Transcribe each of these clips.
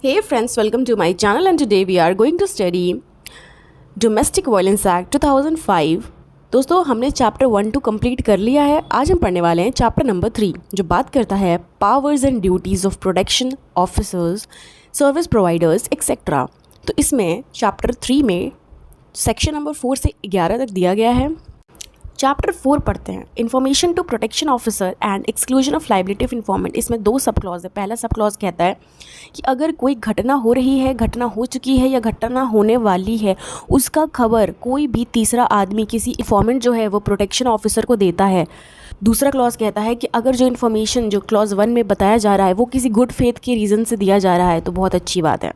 Hey friends, welcome to my channel and today we are going to study Domestic Violence Act 2005। दोस्तों हमने chapter 1 to complete कर लिया है। आज हम पढ़ने वाले हैं चैप्टर नंबर 3 जो बात करता है powers and duties of protection officers, service providers etcetera. तो इसमें चैप्टर 3 में सेक्शन नंबर 4 से 11 तक दिया गया है। चैप्टर 4 पढ़ते हैं, information to protection officer and exclusion of liability of informant. इसमें 2 सब क्लॉज है। पहला सब क्लॉज कहता है कि अगर कोई घटना हो रही है, घटना हो चुकी है या घटना होने वाली है, उसका खबर कोई भी तीसरा आदमी, किसी इन्फॉर्मेंट जो है वो प्रोटेक्शन ऑफिसर को देता है। दूसरा क्लॉज कहता है कि अगर जो इन्फॉर्मेशन जो क्लॉज 1 में बताया जा रहा है वो किसी गुड फेथ के रीज़न से दिया जा रहा है तो बहुत अच्छी बात है।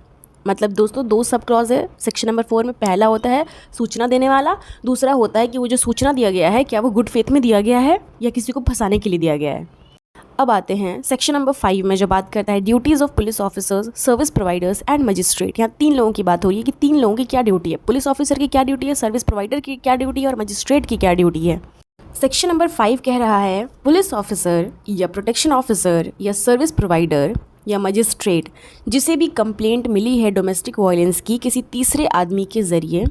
मतलब दोस्तों 2 सब क्लॉज है सेक्शन नंबर 4 में। पहला होता है सूचना देने वाला, दूसरा होता है कि वो जो सूचना दिया गया है क्या वो गुड फेथ में दिया गया है या किसी को फंसाने के लिए दिया गया है। अब आते हैं सेक्शन नंबर 5 में जो बात करता है duties of police officers, service providers and magistrate. यहाँ 3 लोगों की बात हो रही है कि 3 लोगों की क्या ड्यूटी है। पुलिस ऑफिसर की क्या ड्यूटी है, सर्विस प्रोवाइडर की क्या ड्यूटी है और मजिस्ट्रेट की क्या ड्यूटी है। सेक्शन नंबर 5 कह रहा है पुलिस ऑफिसर या प्रोटेक्शन ऑफिसर या सर्विस प्रोवाइडर या मजिस्ट्रेट जिसे भी कंप्लेंट मिली है डोमेस्टिक वायलेंस की किसी तीसरे आदमी के ज़रिए,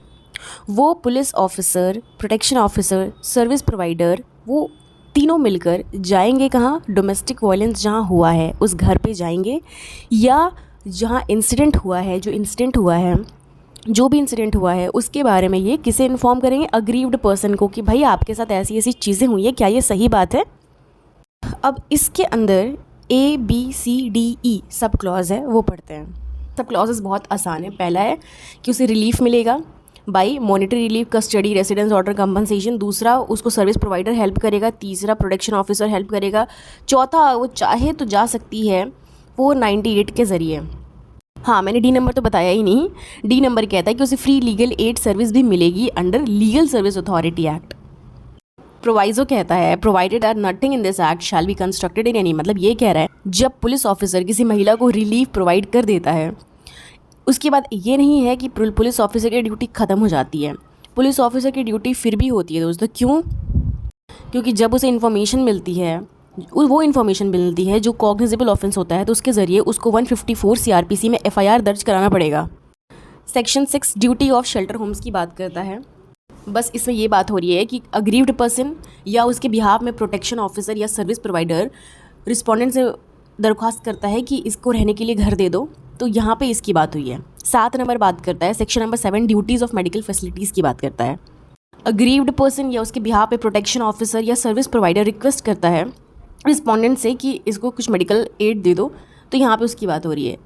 वो police officer, protection officer, service provider वो तीनों मिलकर जाएंगे कहाँ, डोमेस्टिक वायलेंस जहाँ हुआ है उस घर पे जाएंगे, या जहाँ इंसिडेंट हुआ है, जो भी इंसिडेंट हुआ है उसके बारे में ये किसे इन्फॉर्म करेंगे, अग्रीव्ड पर्सन को कि भाई आपके साथ ऐसी ऐसी चीज़ें हुई हैं, क्या ये सही बात है। अब इसके अंदर ABCDE सब क्लॉज है वो पढ़ते हैं। सब क्लॉजेस बहुत आसान है। पहला है कि उसे रिलीफ मिलेगा by monetary relief, custody, residence order, compensation. दूसरा उसको सर्विस प्रोवाइडर हेल्प करेगा। तीसरा प्रोटेक्शन ऑफिसर हेल्प करेगा। चौथा वो चाहे तो जा सकती है 498 के ज़रिए। हाँ, मैंने डी नंबर तो बताया ही नहीं। डी नंबर कहता है कि उसे फ्री लीगल एड सर्विस भी मिलेगी under legal service authority act. Proviso कहता है provided are nothing in this act shall be constructed in any. मतलब ये कह रहा है जब पुलिस ऑफिसर किसी महिला को रिलीफ प्रोवाइड कर देता है उसके बाद ये नहीं है कि पुलिस ऑफिसर की ड्यूटी ख़त्म हो जाती है। पुलिस ऑफिसर की ड्यूटी फिर भी होती है दोस्तों। क्यों? क्योंकि जब उसे इन्फॉर्मेशन मिलती है, वो इन्फॉर्मेशन मिलती है जो कॉग्निजेबल ऑफेंस होता है, तो उसके ज़रिए उसको 154 CRPC में FIR दर्ज कराना पड़ेगा। Section 6 duty of shelter homes की बात करता है। बस इसमें ये बात हो रही है कि अग्रीव्ड पर्सन या उसके बिहाफ में प्रोटेक्शन ऑफिसर या सर्विस प्रोवाइडर रिस्पोंडेंट से दरख्वास्त करता है कि इसको रहने के लिए घर दे दो, तो यहाँ पे इसकी बात हुई है। 7 नंबर बात करता है section number 7 duties of medical facilities की बात करता है। अग्रीव्ड पर्सन या उसके बिहाफ पे प्रोटेक्शन ऑफिसर या सर्विस प्रोवाइडर रिक्वेस्ट करता है रिस्पोंडेंट से कि इसको कुछ मेडिकल एड दे दो, तो यहाँ पे उसकी बात हो रही है।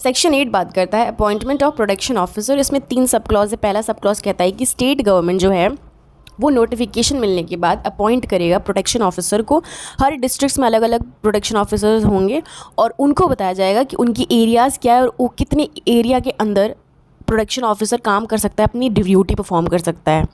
सेक्शन 8 बात करता है अपॉइंटमेंट ऑफ प्रोटेक्शन ऑफिसर। इसमें 3 सब क्लॉज है। पहला सब क्लॉज कहता है कि स्टेट गवर्नमेंट जो है वो नोटिफिकेशन मिलने के बाद अपॉइंट करेगा प्रोटेक्शन ऑफिसर को। हर डिस्ट्रिक्ट्स में अलग अलग प्रोटेक्शन ऑफिसर्स होंगे और उनको बताया जाएगा कि उनकी एरियाज़ क्या है और वो कितने एरिया के अंदर प्रोटेक्शन ऑफिसर काम कर सकता है, अपनी ड्यूटी परफॉर्म कर सकता है।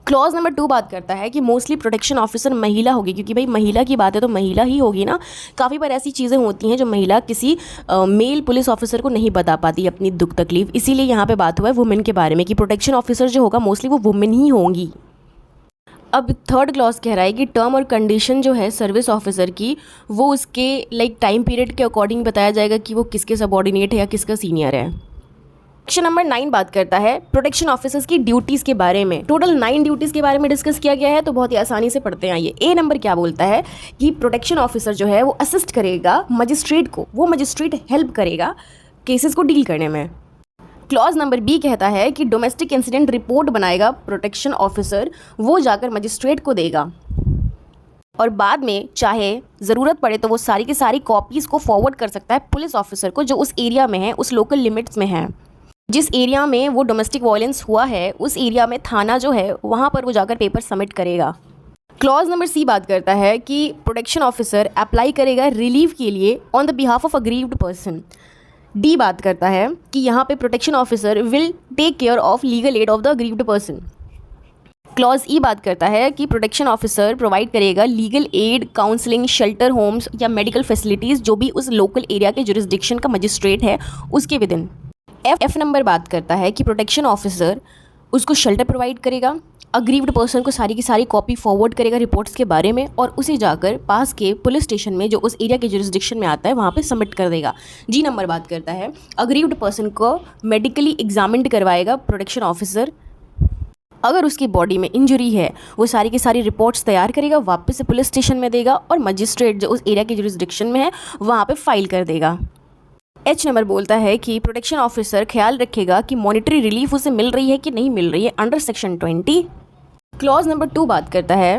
क्लॉज नंबर 2 बात करता है कि मोस्टली प्रोटेक्शन ऑफिसर महिला होगी, क्योंकि भाई महिला की बात है तो महिला ही होगी ना। काफ़ी बार ऐसी चीज़ें होती हैं जो महिला किसी मेल पुलिस ऑफिसर को नहीं बता पाती अपनी दुख तकलीफ, इसीलिए यहाँ पे बात हुआ है वुमेन के बारे में कि प्रोटेक्शन ऑफिसर जो होगा मोस्टली वो वुमेन ही होंगी। अब 3rd क्लॉज कह रहा है कि टर्म और कंडीशन जो है सर्विस ऑफिसर की वो उसके टाइम पीरियड के अकॉर्डिंग बताया जाएगा कि वो किसके सबऑर्डिनेट है या किसका सीनियर है। सेक्शन नंबर 9 बात करता है प्रोटेक्शन ऑफिसर्स की ड्यूटीज़ के बारे में। टोटल 9 ड्यूटीज़ के बारे में डिस्कस किया गया है, तो बहुत ही आसानी से पढ़ते हैं। आइए, ए नंबर क्या बोलता है कि प्रोटेक्शन ऑफिसर जो है वो असिस्ट करेगा मजिस्ट्रेट को, वो मजिस्ट्रेट हेल्प करेगा केसेस को डील करने में। क्लॉज नंबर बी कहता है कि डोमेस्टिक इंसिडेंट रिपोर्ट बनाएगा प्रोटेक्शन ऑफिसर, वो जाकर मजिस्ट्रेट को देगा और बाद में चाहे ज़रूरत पड़े तो वो सारी की सारी कॉपीज़ को फॉरवर्ड कर सकता है पुलिस ऑफिसर को जो उस एरिया में है, उस लोकल लिमिट्स में है। जिस एरिया में वो डोमेस्टिक वायलेंस हुआ है उस एरिया में थाना जो है वहाँ पर वो जाकर पेपर सबमिट करेगा। क्लॉज नंबर सी बात करता है कि प्रोटेक्शन ऑफिसर अप्लाई करेगा रिलीफ के लिए on the behalf of aggrieved person. D बात करता है कि यहाँ पे protection officer will take care of legal aid of the aggrieved person. Clause E बात करता है कि प्रोटेक्शन ऑफिसर प्रोवाइड करेगा legal aid, counselling, shelter homes या मेडिकल फैसिलिटीज़ जो भी उस लोकल एरिया के जुरिस्डिक्शन का मजिस्ट्रेट है उसके विदिन। एफ नंबर बात करता है कि प्रोटेक्शन ऑफिसर उसको शेल्टर प्रोवाइड करेगा, अग्रीव्ड पर्सन को सारी की सारी कॉपी फॉरवर्ड करेगा रिपोर्ट्स के बारे में और उसे जाकर पास के पुलिस स्टेशन में जो उस एरिया के जुरिस्डिक्शन में आता है वहाँ पे सबमिट कर देगा। जी नंबर बात करता है अग्रीव्ड पर्सन को मेडिकली एग्जामिन्ड करवाएगा प्रोटेक्शन ऑफिसर। अगर उसकी बॉडी में इंजरी है वो सारी की सारी रिपोर्ट्स तैयार करेगा, वापस से पुलिस स्टेशन में देगा और मजिस्ट्रेट जो उस एरिया के जुरिस्डिक्शन में है वहाँ पे फाइल कर देगा। एच नंबर बोलता है कि प्रोटेक्शन ऑफिसर ख्याल रखेगा कि मॉनिटरी रिलीफ उसे मिल रही है कि नहीं मिल रही है अंडर सेक्शन 20। क्लॉज नंबर 2 बात करता है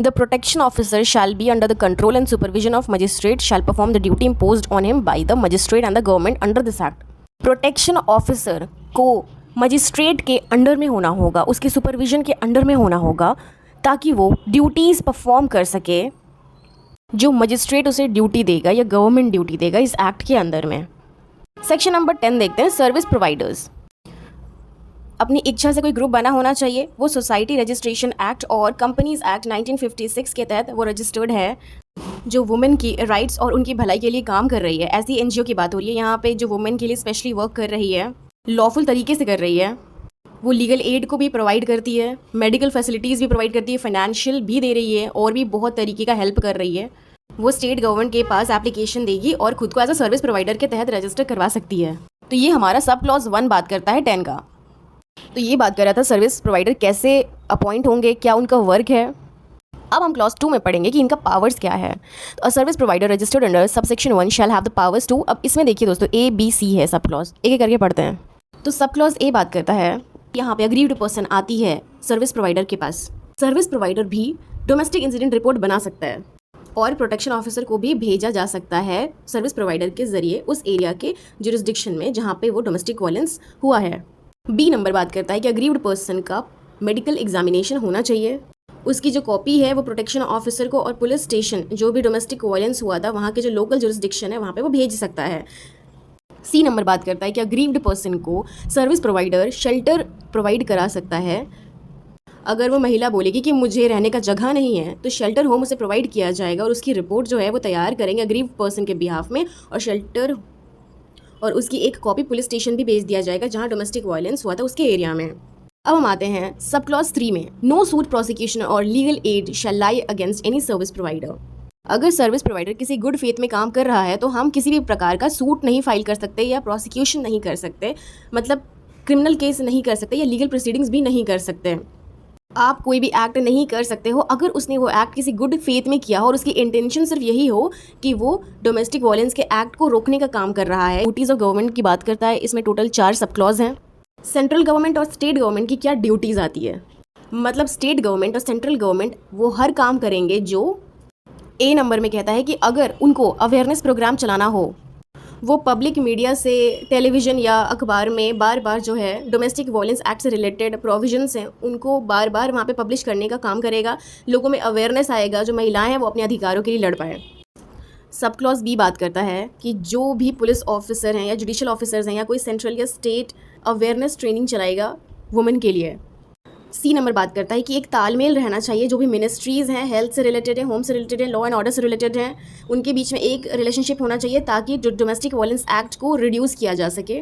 the protection officer shall be under the control and supervision of magistrate shall perform the duty imposed on him by the magistrate and the government under this act. Protection officer को magistrate के under में होना होगा, उसके supervision के under में होना होगा ताकि वो ड्यूटीज़ परफॉर्म कर सके जो मजिस्ट्रेट उसे ड्यूटी देगा या गवर्नमेंट ड्यूटी देगा इस एक्ट के अंदर में। सेक्शन नंबर 10 देखते हैं सर्विस प्रोवाइडर्स। अपनी इच्छा से कोई ग्रुप बना होना चाहिए, वो सोसाइटी रजिस्ट्रेशन एक्ट और कंपनीज एक्ट 1956 के तहत वो रजिस्टर्ड है जो वुमेन की राइट्स और उनकी भलाई के लिए काम कर रही है। ऐसी एनजीओ की बात हो रही है यहाँ पे जो वुमेन के लिए स्पेशली वर्क कर रही है, लॉफुल तरीके से कर रही है। वो लीगल एड को भी प्रोवाइड करती है, मेडिकल फैसिलिटीज़ भी प्रोवाइड करती है, फाइनेंशियल भी दे रही है और भी बहुत तरीके का हेल्प कर रही है। वो स्टेट गवर्नमेंट के पास एप्लीकेशन देगी और खुद को एज अ सर्विस प्रोवाइडर के तहत रजिस्टर करवा सकती है। तो ये हमारा सब क्लॉज 1 बात करता है 10 का। तो ये बात कर रहा था सर्विस प्रोवाइडर कैसे अपॉइंट होंगे, क्या उनका वर्क है। अब हम क्लॉज 2 में पढ़ेंगे कि इनका पावर्स क्या है। तो a service provider registered under sub section 1 shall have the powers to. अब इसमें देखिए दोस्तों A, B, C है सब क्लॉज, एक एक करके पढ़ते हैं। तो सब क्लॉज ए बात करता है यहाँ पे अग्रीव्ड पर्सन आती है सर्विस प्रोवाइडर के पास। सर्विस प्रोवाइडर भी डोमेस्टिक इंसिडेंट रिपोर्ट बना सकता है और प्रोटेक्शन ऑफिसर को भी भेजा जा सकता है सर्विस प्रोवाइडर के जरिए उस एरिया के जुरिस्डिक्शन में जहाँ पे वो डोमेस्टिक वायलेंस हुआ है। बी नंबर बात करता है कि अग्रीव्ड पर्सन का मेडिकल एग्जामिनेशन होना चाहिए, उसकी जो कॉपी है वो प्रोटेक्शन ऑफिसर को और पुलिस स्टेशन जो भी डोमेस्टिक वायलेंस हुआ था वहाँ के जो लोकल जुरिस्डिक्शन है वहाँ पे वो भेज सकता है। सी नंबर बात करता है कि अग्रीव्ड पर्सन को सर्विस प्रोवाइडर शेल्टर प्रोवाइड करा सकता है। अगर वो महिला बोलेगी कि मुझे रहने का जगह नहीं है तो शेल्टर होम उसे प्रोवाइड किया जाएगा और उसकी रिपोर्ट जो है वो तैयार करेंगे अग्रीव्ड पर्सन के बिहाफ में और शेल्टर और उसकी एक कॉपी पुलिस स्टेशन भी भेज दिया जाएगा जहाँ डोमेस्टिक वायलेंस हुआ था उसके एरिया में। अब हम आते हैं सब क्लॉज 3 में। नो सूट प्रोसिक्यूशन और लीगल एड शैल लाई अगेंस्ट एनी सर्विस प्रोवाइडर। अगर सर्विस प्रोवाइडर किसी गुड फेथ में काम कर रहा है तो हम किसी भी प्रकार का सूट नहीं फाइल कर सकते या प्रोसिक्यूशन नहीं कर सकते, मतलब क्रिमिनल केस नहीं कर सकते या लीगल प्रोसीडिंग्स भी नहीं कर सकते। आप कोई भी एक्ट नहीं कर सकते हो अगर उसने वो एक्ट किसी गुड फेथ में किया हो और उसकी इंटेंशन सिर्फ यही हो कि वो डोमेस्टिक वायलेंस के एक्ट को रोकने का काम कर रहा है। ड्यूटीज़ ऑफ गवर्नमेंट की बात करता है, इसमें टोटल 4 सब क्लॉज हैं। सेंट्रल गवर्नमेंट और स्टेट गवर्नमेंट की क्या ड्यूटीज़ आती है, मतलब स्टेट गवर्नमेंट और सेंट्रल गवर्नमेंट वो हर काम करेंगे जो ए नंबर में कहता है कि अगर उनको अवेयरनेस प्रोग्राम चलाना हो वो पब्लिक मीडिया से टेलीविज़न या अखबार में बार बार जो है डोमेस्टिक वायलेंस एक्ट से रिलेटेड प्रोविजंस हैं उनको बार बार वहाँ पे पब्लिश करने का काम करेगा। लोगों में अवेयरनेस आएगा, जो महिलाएं हैं वो अपने अधिकारों के लिए लड़ पाए। सब क्लॉज बी बात करता है कि जो भी पुलिस ऑफिसर हैं या जुडिशियल ऑफिसर्स हैं या कोई सेंट्रल या स्टेट अवेयरनेस ट्रेनिंग चलाएगा वुमेन के लिए। सी नंबर बात करता है कि एक तालमेल रहना चाहिए, जो भी मिनिस्ट्रीज़ हैं हेल्थ से रिलेटेड है, होम से रिलेटेड है, लॉ एंड ऑर्डर से रिलेटेड हैं, उनके बीच में एक रिलेशनशिप होना चाहिए ताकि जो डोमेस्टिक वायलेंस एक्ट को रिड्यूस किया जा सके।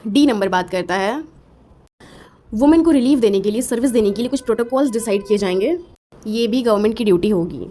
डी नंबर बात करता है वुमेन को रिलीफ देने के लिए, सर्विस देने के लिए कुछ प्रोटोकॉल्स डिसाइड किए जाएंगे, ये भी गवर्नमेंट की ड्यूटी होगी।